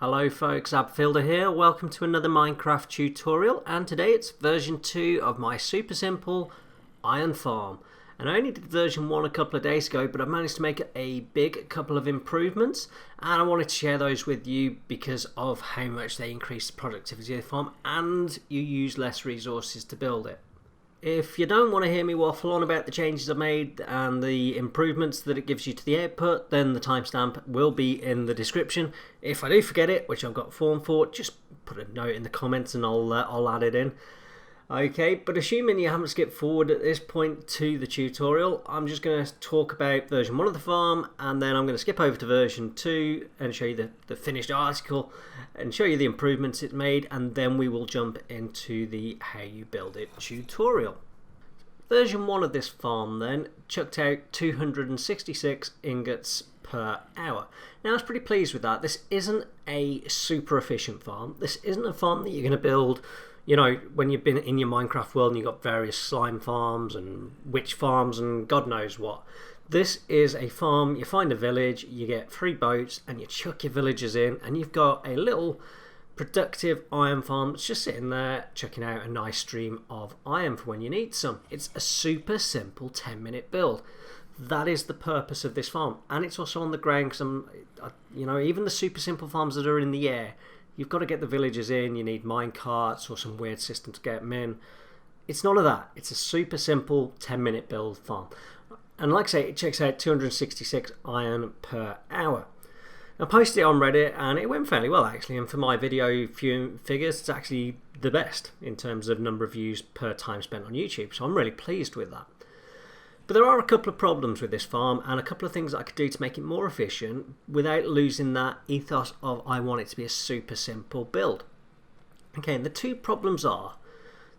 Hello folks, Abfielder here. Welcome to another Minecraft tutorial, and today it's version 2 of my super simple iron farm. And I only did version 1 a couple of days ago, but I've managed to make a big couple of improvements, and I wanted to share those with you because of how much they increase the productivity of the farm and you use less resources to build it. If you don't want to hear me waffle on about the changes I've made and the improvements that it gives you to the output, then the timestamp will be in the description. If I do forget it, which I've got a form for, just put a note in the comments and I'll add it in. Okay, but assuming you haven't skipped forward at this point to the tutorial, I'm just going to talk about version 1 of the farm, and then I'm going to skip over to version 2 and show you the finished article and show you the improvements it made, and then we will jump into the how you build it tutorial. Version 1 of this farm then chucked out 266 ingots per hour. Now I was pretty pleased with that. This isn't a super efficient farm. This isn't a farm that you're going to build, you know, when you've been in your Minecraft world and you've got various slime farms and witch farms and God knows what. This is a farm, you find a village, you get 3 boats and you chuck your villagers in, and you've got a little productive iron farm that's just sitting there chucking out a nice stream of iron for when you need some. It's a super simple 10-minute build. That is the purpose of this farm, and it's also on the ground because even the super simple farms that are in the air, you've got to get the villagers in, you need mine carts or some weird system to get them in. It's none of that. It's a super simple 10-minute build farm. And like I say, it checks out 266 iron per hour. I posted it on Reddit and it went fairly well actually, and for my video view figures, it's actually the best in terms of number of views per time spent on YouTube, so I'm really pleased with that. But there are a couple of problems with this farm and a couple of things I could do to make it more efficient without losing that ethos of I want it to be a super simple build. Okay, and the two problems are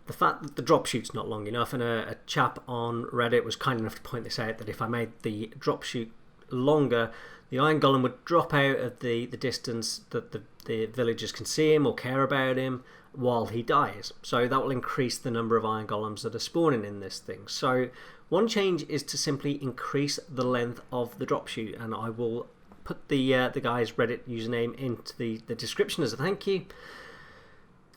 the fact that the drop chute's not long enough, and a chap on Reddit was kind enough to point this out, that if I made the drop chute longer, the iron golem would drop out of the distance that the villagers can see him or care about him while he dies. So that will increase the number of iron golems that are spawning in this thing. So one change is to simply increase the length of the drop chute, and I will put the guy's Reddit username into the description as a thank you.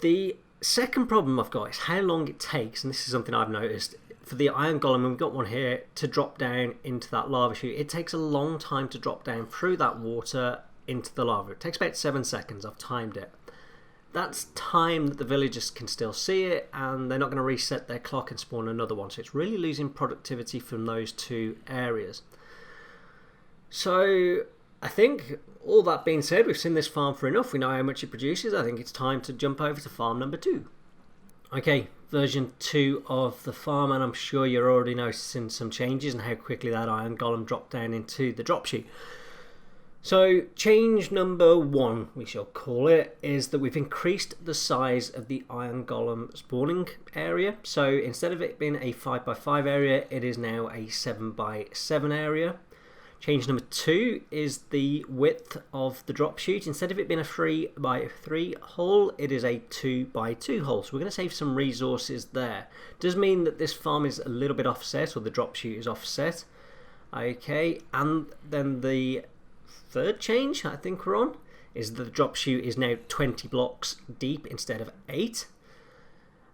The second problem I've got is how long it takes, and this is something I've noticed, for the iron golem, and we've got one here, to drop down into that lava chute. It takes a long time to drop down through that water into the lava. It takes about 7 seconds. I've timed it. That's time that the villagers can still see it, and they're not going to reset their clock and spawn another one. So it's really losing productivity from those two areas. So I think, all that being said, we've seen this farm for enough. We know how much it produces. I think it's time to jump over to farm number 2. Okay, version 2 of the farm, and I'm sure you're already noticing some changes and how quickly that iron golem dropped down into the drop chute. So change number 1, we shall call it, is that we've increased the size of the iron golem spawning area. So instead of it being a 5x5 area, it is now a 7x7 area. Change number 2 is the width of the drop chute. Instead of it being a 3x3 hole, it is a 2x2 hole. So we're going to save some resources there. Does mean that this farm is a little bit offset, or the drop chute is offset. Okay, and then the third change I think we're on is that the drop chute is now 20 blocks deep instead of 8.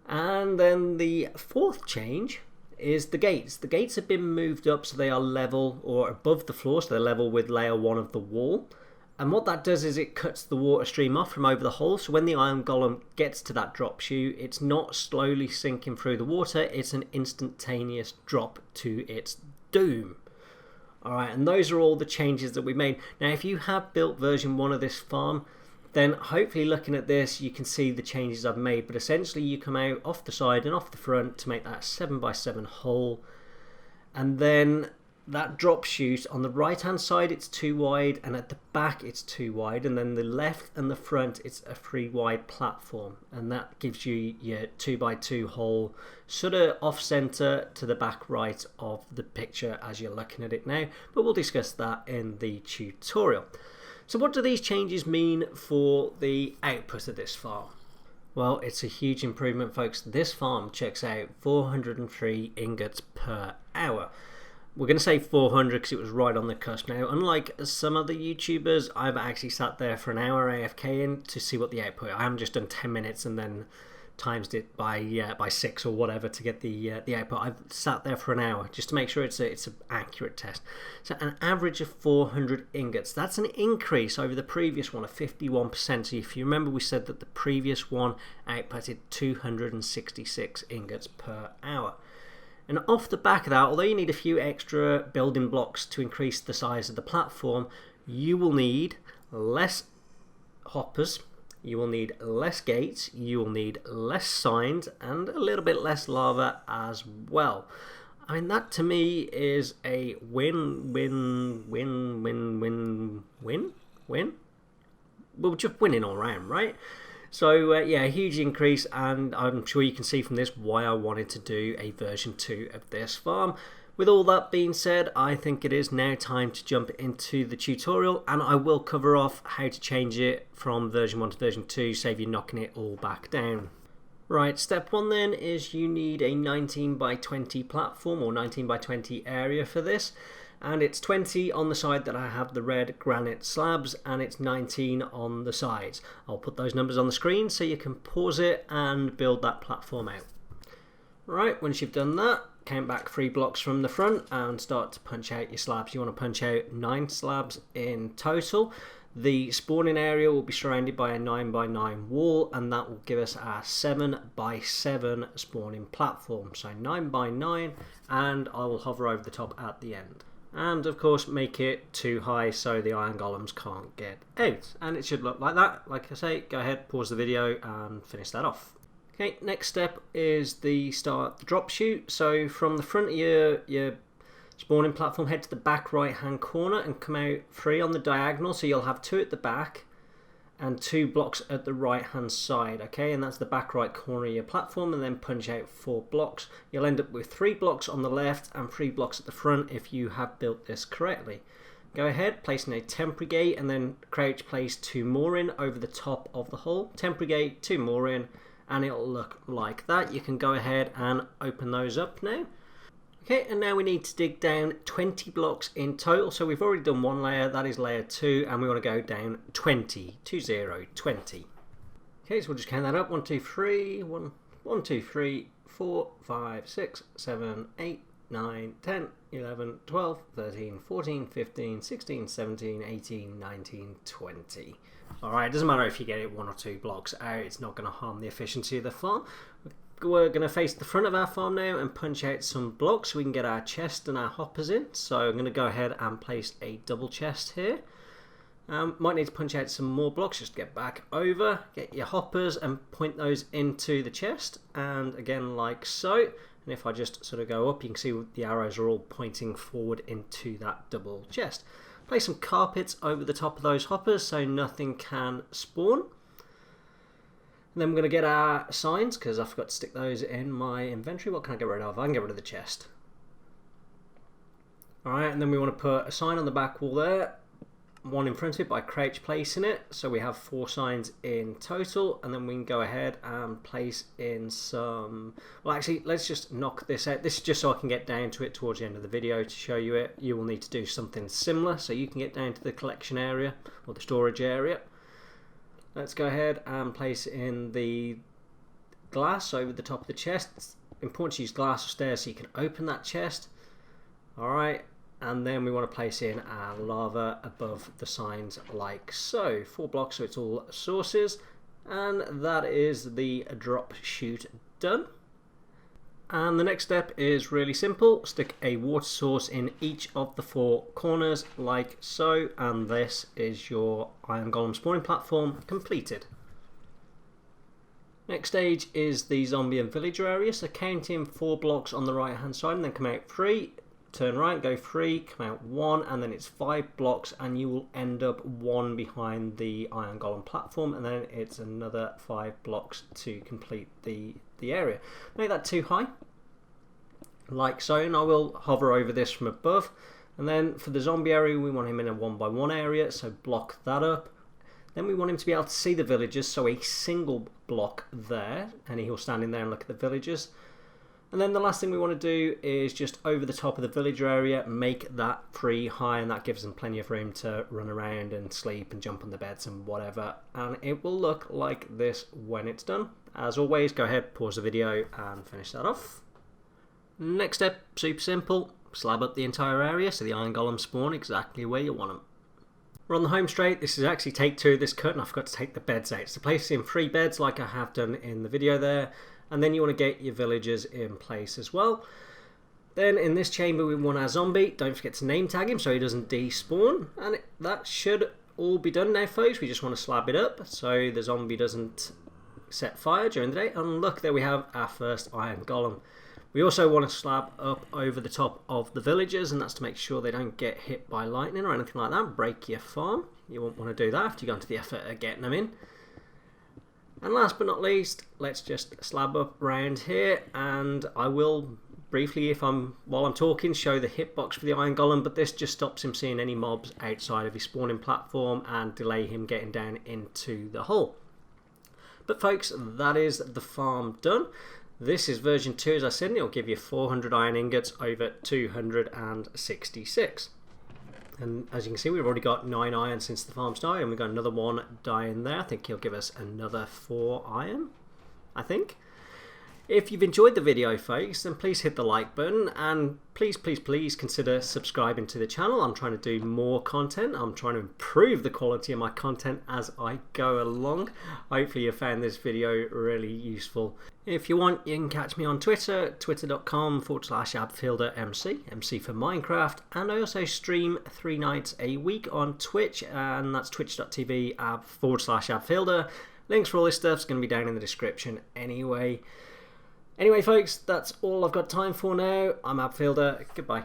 And then the fourth change is the gates. The gates have been moved up so they are level or above the floor, so they're level with layer 1 of the wall. And what that does is it cuts the water stream off from over the hole, so when the iron golem gets to that drop chute, it's not slowly sinking through the water, it's an instantaneous drop to its doom. Alright, and those are all the changes that we made. Now if you have built version 1 of this farm, then hopefully looking at this you can see the changes I've made, but essentially you come out off the side and off the front to make that 7x7 hole, and then that drop chute on the right hand side it's 2 wide, and at the back it's 2 wide, and then the left and the front it's a 3 wide platform, and that gives you your 2x2 hole sort of off center to the back right of the picture as you're looking at it now, but we'll discuss that in the tutorial. So what do these changes mean for the output of this farm? Well, it's a huge improvement, folks. This farm checks out 403 ingots per hour. we're going to say 400 because it was right on the cusp. Now, unlike some other YouTubers, I've actually sat there for an hour AFK in to see what the output. I haven't just done 10 minutes and then times it by 6 or whatever to get the output. I've sat there for an hour just to make sure it's an accurate test. So an average of 400 ingots. That's an increase over the previous one of 51%. So if you remember, we said that the previous one outputted 266 ingots per hour. And off the back of that, although you need a few extra building blocks to increase the size of the platform, you will need less hoppers, you will need less gates, you will need less signs, and a little bit less lava as well. I mean, that to me is a win. Well, just winning all around, right? So yeah, a huge increase, and I'm sure you can see from this why I wanted to do a version 2 of this farm. With all that being said, I think it is now time to jump into the tutorial, and I will cover off how to change it from version 1 to version 2, save you knocking it all back down. Right, step 1 then is you need a 19 by 20 platform or 19 by 20 area for this. And it's 20 on the side that I have the red granite slabs, and it's 19 on the sides. I'll put those numbers on the screen so you can pause it and build that platform out. Right, once you've done that, count back 3 blocks from the front and start to punch out your slabs. You want to punch out 9 slabs in total. The spawning area will be surrounded by a 9 by 9 wall, and that will give us our 7 by 7 spawning platform. So 9 by 9, and I will hover over the top at the end. And of course make it too high so the iron golems can't get out, and it should look like that. Like I say, go ahead, pause the video and finish that off. Okay, next step is the drop chute. So from the front of your spawning platform, head to the back right hand corner and come out 3 on the diagonal. So you'll have 2 at the back and 2 blocks at the right hand side, okay, and that's the back right corner of your platform, and then punch out 4 blocks. You'll end up with 3 blocks on the left and 3 blocks at the front if you have built this correctly. Go ahead, place in a temporary gate, and then crouch place 2 more in over the top of the hole. Temporary gate, 2 more in, and it'll look like that. You can go ahead and open those up now. Okay, and now we need to dig down 20 blocks in total. So we've already done 1 layer, that is layer 2, and we want to go down 20. Okay, so we'll just count that up. 1, 2, 3, 1, 2, 3, 4, 5, 6, 7, 8, 9, 10, 11, 12, 13, 14, 15, 16, 17, 18, 19, 20. Alright, it doesn't matter if you get it 1 or 2 blocks out, it's not going to harm the efficiency of the farm. We're going to face the front of our farm now and punch out some blocks so we can get our chest and our hoppers in. So I'm going to go ahead and place a double chest here. Might need to punch out some more blocks just to get back over. Get your hoppers and point those into the chest. And again, like so. And if I just sort of go up, you can see the arrows are all pointing forward into that double chest. Place some carpets over the top of those hoppers so nothing can spawn. And then we're going to get our signs, because I forgot to stick those in my inventory. What can I get rid of? I can get rid of the chest. Alright, and then we want to put a sign on the back wall there. 1 in front of it by crouch placing it. So we have 4 signs in total. And then we can go ahead and place in some... Well, actually, let's just knock this out. This is just so I can get down to it towards the end of the video to show you it. You will need to do something similar so you can get down to the collection area or the storage area. Let's go ahead and place in the glass over the top of the chest. It's important to use glass or stairs so you can open that chest. Alright, and then we want to place in our lava above the signs like so. 4 blocks so it's all sources, and that is the drop chute done. And the next step is really simple. Stick a water source in each of the 4 corners like so, and this is your iron golem spawning platform completed. Next stage is the zombie and villager area, so count in 4 blocks on the right hand side and then come out 3, turn right, go 3, come out 1, and then it's 5 blocks, and you will end up 1 behind the iron golem platform, and then it's another 5 blocks to complete the area. Make that too high, like so, and I will hover over this from above. And then for the zombie area, we want him in a 1 by 1 area, so block that up. Then we want him to be able to see the villagers, so a single block there, and he'll stand in there and look at the villagers. And then the last thing we want to do is just over the top of the villager area, make that tree high, and that gives them plenty of room to run around and sleep and jump on the beds and whatever. And it will look like this when it's done. As always, go ahead, pause the video and finish that off. Next step, super simple. Slab up the entire area so the iron golems spawn exactly where you want them. We're on the home straight. This is actually take 2 of this cut, and I forgot to take the beds out. So place in 3 beds like I have done in the video there. And then you want to get your villagers in place as well. Then in this chamber we want our zombie. Don't forget to name tag him so he doesn't despawn. And that should all be done now, folks. We just want to slab it up so the zombie doesn't set fire during the day. And look, there we have our first iron golem. We also want to slab up over the top of the villagers, and that's to make sure they don't get hit by lightning or anything like that. Break your farm. You won't want to do that after you go into the effort of getting them in. And last but not least, let's just slab up around here, and I will briefly, while I'm talking, show the hitbox for the iron golem, but this just stops him seeing any mobs outside of his spawning platform and delay him getting down into the hole. But folks, that is the farm done. This is version 2, as I said, and it'll give you 400 iron ingots over 266. And as you can see, we've already got 9 iron since the farm started, and we've got another 1 dying there. I think he'll give us another 4 iron, I think. If you've enjoyed the video, folks, then please hit the like button, and please consider subscribing to the channel. I'm trying to do more content. I'm trying to improve the quality of my content as I go along. Hopefully you found this video really useful. If you want, you can catch me on Twitter, twitter.com/abfieldermc, MC for Minecraft, and I also stream 3 nights a week on Twitch, and that's twitch.tv/abfielder. Links for all this stuff's going to be down in the description anyway. Anyway, folks, that's all I've got time for now. I'm Abfielder. Goodbye.